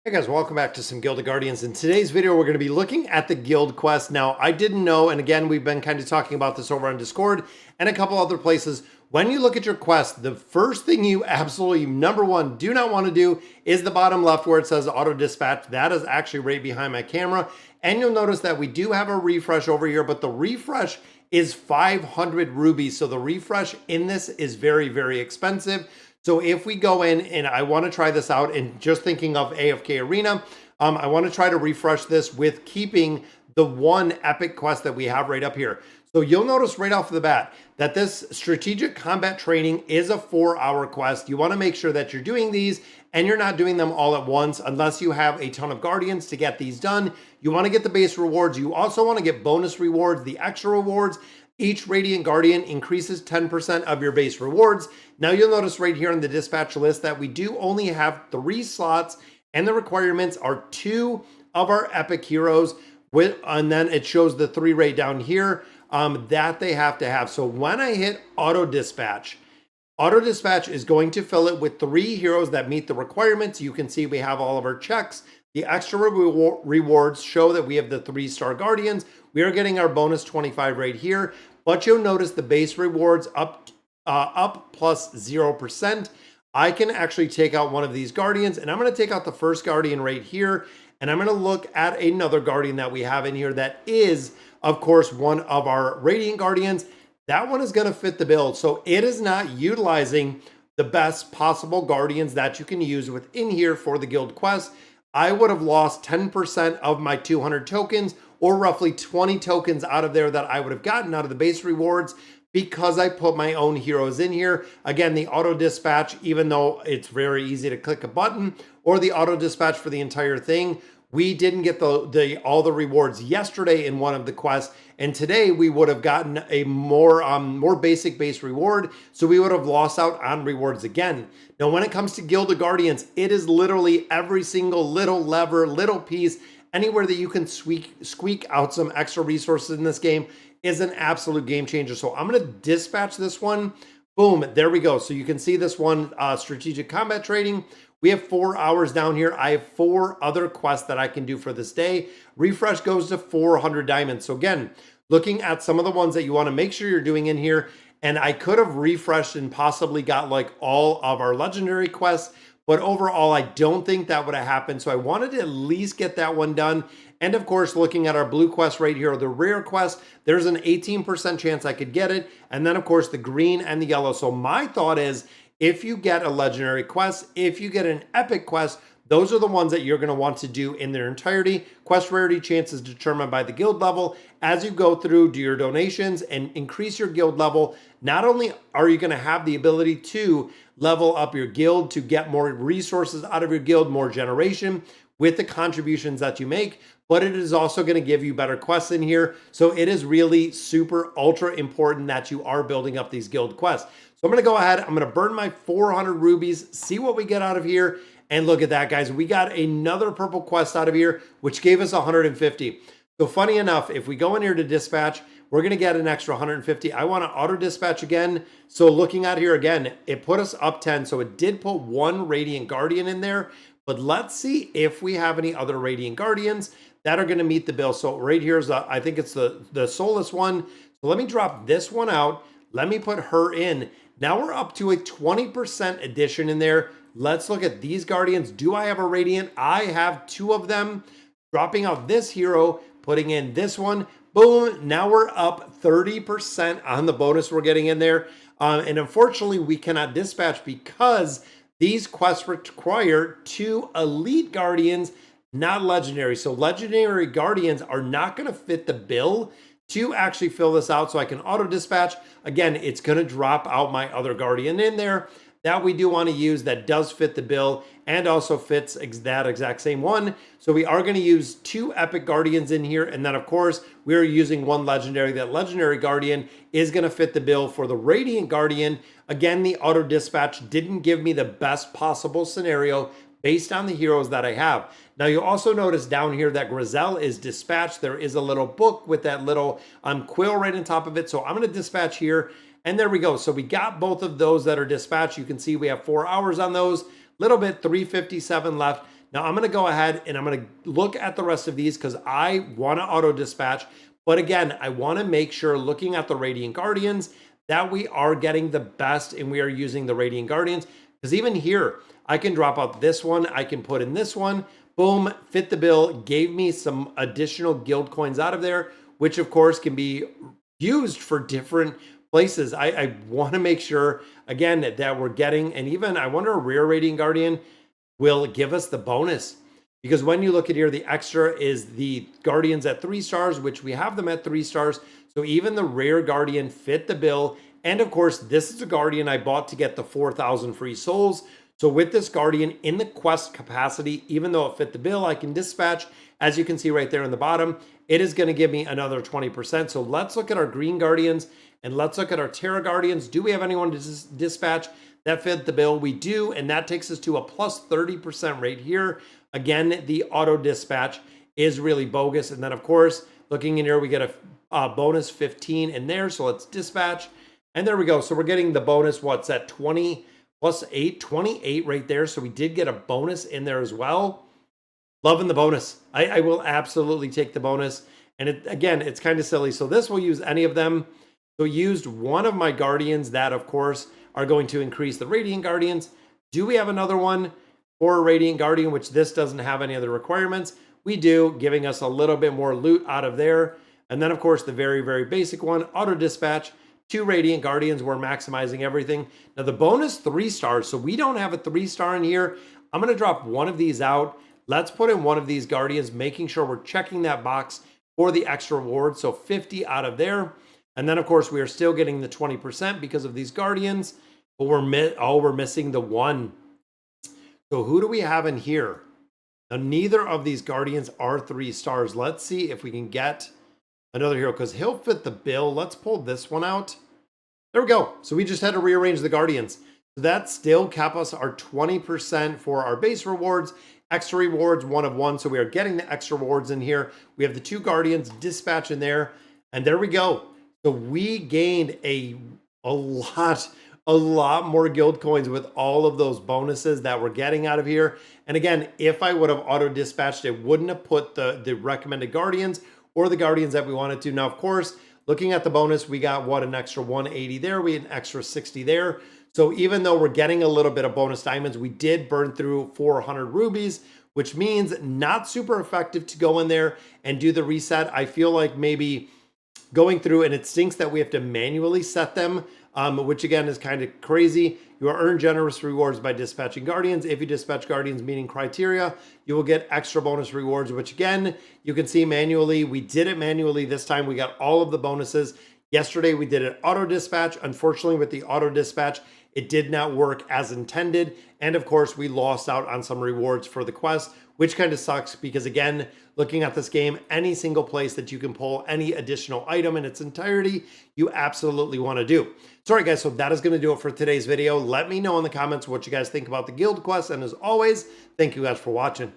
Hey guys, welcome back to some Guild of Guardians. In today's video, we're going to be looking at the guild quest. Now, I didn't know, and again, we've been kind of talking about this over on Discord and a couple other places. When you look at your quest, the first thing you absolutely, number one, do not want to do is the bottom left where it says auto dispatch. That is actually right behind my camera. And you'll notice that we do have a refresh over here, but the refresh is 500 rubies. So the refresh in this is very, very expensive. So if we go in and I want to try this out and just thinking of AFK Arena, I want to try to refresh this with keeping the one epic quest that we have right up here. So you'll notice right off the bat that this strategic combat training is a 4-hour quest. You want to make sure that you're doing these and you're not doing them all at once unless you have a ton of guardians to get these done. You want to get the base rewards. You also want to get bonus rewards, the extra rewards. Each Radiant Guardian increases 10% of your base rewards. Now you'll notice right here on the dispatch list that we do only have 3 slots and the requirements are 2 of our epic heroes and then it shows the 3 right down here that they have to have. So when I hit auto dispatch is going to fill it with 3 heroes that meet the requirements. You can see we have all of our checks. The extra rewards show that we have the 3-star guardians. We are getting our bonus 25 right here, but you'll notice the base rewards up plus 0%. I can actually take out one of these guardians, and I'm going to take out the first guardian right here, and I'm going to look at another guardian that we have in here that is, of course, one of our Radiant Guardians. That one is going to fit the bill, so it is not utilizing the best possible guardians that you can use within here for the guild quest. I would have lost 10% of my 200 tokens or roughly 20 tokens out of there that I would have gotten out of the base rewards because I put my own heroes in here. Again, the auto dispatch, even though it's very easy to click a button, or the auto dispatch for the entire thing, we didn't get all the rewards yesterday in one of the quests, and today we would have gotten a more basic base reward, so we would have lost out on rewards again. Now, when it comes to Guild of Guardians, it is literally every single little lever, little piece, anywhere that you can squeak out some extra resources in this game is an absolute game changer. So I'm going to dispatch this one. Boom, there we go. So you can see this one, strategic combat trading. We have 4 hours down here. I have 4 other quests that I can do for this day. Refresh goes to 400 diamonds. So again, looking at some of the ones that you want to make sure you're doing in here, and I could have refreshed and possibly got like all of our legendary quests, but overall, I don't think that would have happened. So I wanted to at least get that one done. And of course, looking at our blue quest right here, the rare quest, there's an 18% chance I could get it. And then of course, the green and the yellow. So my thought is, if you get a legendary quest, if you get an epic quest, those are the ones that you're going to want to do in their entirety. Quest rarity chance is determined by the guild level. As you go through, do your donations and increase your guild level. Not only are you going to have the ability to level up your guild to get more resources out of your guild, more generation with the contributions that you make, but it is also going to give you better quests in here. So it is really super ultra important that you are building up these guild quests. So I'm going to go ahead. I'm going to burn my 400 rubies, see what we get out of here. And look at that, guys. We got another purple quest out of here, which gave us 150. So funny enough, if we go in here to dispatch, we're going to get an extra 150. I want to auto dispatch again. So looking at here again, it put us up 10. So it did put 1 Radiant Guardian in there. But let's see if we have any other Radiant Guardians that are going to meet the bill. So right here is, I think it's the Soulless one. So let me drop this one out. Let me put her in. Now we're up to a 20% addition in there. Let's look at these Guardians. Do I have a Radiant? I have 2 of them. Dropping out this hero, putting in this one. Boom. Now we're up 30% on the bonus we're getting in there. And unfortunately, we cannot dispatch because these quests require 2 elite guardians, not legendary. So legendary guardians are not going to fit the bill to actually fill this out. So I can auto dispatch. Again, it's going to drop out my other guardian in there that we do want to use that does fit the bill and also fits that exact same one. So we are going to use 2 epic guardians in here. And then of course, we're using 1 legendary. That legendary guardian is going to fit the bill for the Radiant Guardian. Again, the auto dispatch didn't give me the best possible scenario based on the heroes that I have. Now you also notice down here that Grizel is dispatched. There is a little book with that little quill right on top of it. So I'm going to dispatch here. And there we go. So we got both of those that are dispatched. You can see we have 4 hours on those. Little bit, 357 left. Now I'm going to go ahead and I'm going to look at the rest of these because I want to auto dispatch. But again, I want to make sure, looking at the Radiant Guardians, that we are getting the best and we are using the Radiant Guardians. Because even here, I can drop out this one, I can put in this one, boom, fit the bill, gave me some additional guild coins out of there, which of course can be used for different places. I want to make sure, again, that we're getting, and even I wonder a rare Radiant Guardian will give us the bonus. Because when you look at here, the extra is the Guardians at 3 stars, which we have them at 3 stars. So even the rare Guardian fit the bill. And of course, this is a Guardian I bought to get the 4,000 free souls. So with this Guardian in the quest capacity, even though it fit the bill, I can dispatch. As you can see right there in the bottom, it is going to give me another 20%. So let's look at our Green Guardians and let's look at our Terra Guardians. Do we have anyone to dispatch that fit the bill? We do, and that takes us to a plus 30% right here. Again, the auto dispatch is really bogus. And then of course, looking in here, we get a bonus 15 in there. So let's dispatch. And there we go. So we're getting the bonus. What's that? 20 plus 8, 28 right there. So we did get a bonus in there as well. Loving the bonus. I will absolutely take the bonus. And again, it's kind of silly. So this will use any of them. So used one of my Guardians that, of course, are going to increase the Radiant Guardians. Do we have another one for a Radiant Guardian, which this doesn't have any other requirements? We do, giving us a little bit more loot out of there. And then, of course, the very, very basic one, Auto Dispatch. 2 Radiant Guardians, we're maximizing everything. Now the bonus 3 stars, so we don't have a 3-star in here. I'm gonna drop one of these out. Let's put in one of these Guardians, making sure we're checking that box for the extra reward. So 50 out of there. And then of course we are still getting the 20% because of these Guardians, but we're missing the 1. So who do we have in here? Now neither of these Guardians are 3 stars. Let's see if we can get another hero, because he'll fit the bill. Let's pull this one out. There we go. So we just had to rearrange the Guardians. So that still cap us our 20% for our base rewards. Extra rewards, 1 of 1. So we are getting the extra rewards in here. We have the 2 Guardians, dispatch in there. And there we go. So we gained a lot more guild coins with all of those bonuses that we're getting out of here. And again, if I would have auto dispatched, it wouldn't have put the recommended Guardians or the Guardians that we wanted to. Now, of course, looking at the bonus, we got an extra 180 there. We had an extra 60 there. So even though we're getting a little bit of bonus diamonds, we did burn through 400 rubies, which means not super effective to go in there and do the reset. I feel like maybe going through, and it stinks that we have to manually set them, which again is kind of crazy. You will earn generous rewards by dispatching Guardians. If you dispatch Guardians meeting criteria, you will get extra bonus rewards, which again, you can see manually. We did it manually this time. We got all of the bonuses. Yesterday, we did an auto dispatch. Unfortunately, with the auto dispatch, it did not work as intended. And of course, we lost out on some rewards for the quest, which kind of sucks because again, looking at this game, any single place that you can pull any additional item in its entirety, you absolutely want to do. So, all right, guys, so that is going to do it for today's video. Let me know in the comments what you guys think about the guild quest. And as always, thank you guys for watching.